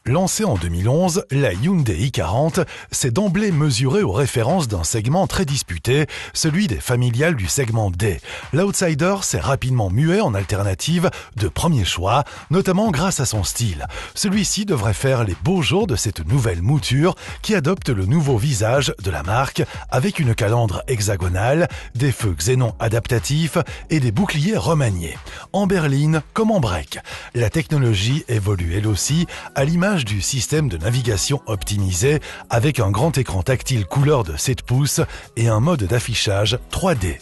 Lancée en 2011, la Hyundai i40 s'est d'emblée mesurée aux références d'un segment très disputé, celui des familiales du segment D. L'Outsider s'est rapidement mué en alternative de premier choix, notamment grâce à son style. Celui-ci devrait faire les beaux jours de cette nouvelle mouture qui adopte le nouveau visage de la marque avec une calandre hexagonale, des feux xénon adaptatifs et des boucliers remaniés. En berline comme en break. La technologie évolue elle aussi à l'image du système de navigation optimisé avec un grand écran tactile couleur de 7 pouces et un mode d'affichage 3D.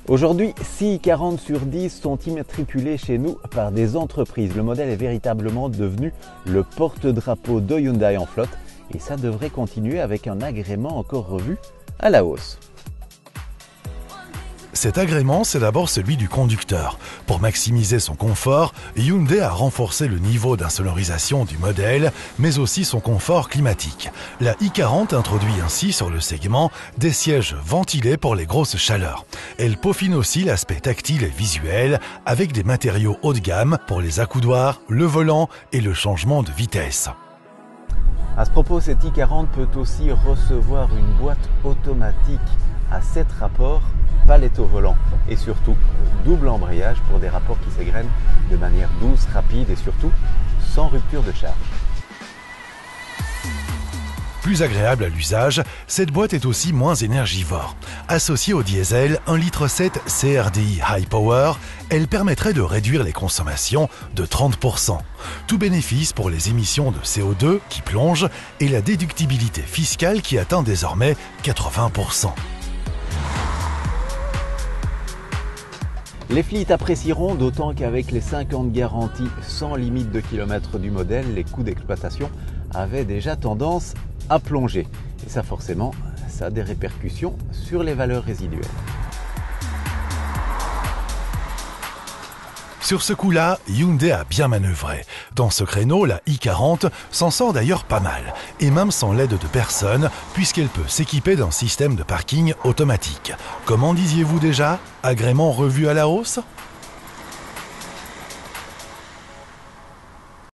Aujourd'hui, 6 i40 sur 10 sont immatriculés chez nous par des entreprises. Le modèle est véritablement devenu le porte-drapeau de Hyundai en flotte et ça devrait continuer avec un agrément encore revu à la hausse. Cet agrément, c'est d'abord celui du conducteur. Pour maximiser son confort, Hyundai a renforcé le niveau d'insonorisation du modèle, mais aussi son confort climatique. La i40 introduit ainsi sur le segment des sièges ventilés pour les grosses chaleurs. Elle peaufine aussi l'aspect tactile et visuel avec des matériaux haut de gamme pour les accoudoirs, le volant et le changement de vitesse. À ce propos, cette i40 peut aussi recevoir une boîte automatique à 7 rapports, palette au volant et surtout double embrayage pour des rapports qui s'égrènent de manière douce, rapide et surtout sans rupture de charge. Plus agréable à l'usage, cette boîte est aussi moins énergivore. Associée au diesel 1,7 litre CRDI High Power, elle permettrait de réduire les consommations de 30%. Tout bénéfice pour les émissions de CO2 qui plongent et la déductibilité fiscale qui atteint désormais 80%. Les fleets apprécieront, d'autant qu'avec les 5 ans de garantie sans limite de kilomètres du modèle, les coûts d'exploitation avaient déjà tendance à plonger. Et ça forcément, ça a des répercussions sur les valeurs résiduelles. Sur ce coup-là, Hyundai a bien manœuvré. Dans ce créneau, la i40 s'en sort d'ailleurs pas mal, et même sans l'aide de personne, puisqu'elle peut s'équiper d'un système de parking automatique. Comment disiez-vous déjà? Agrément revu à la hausse?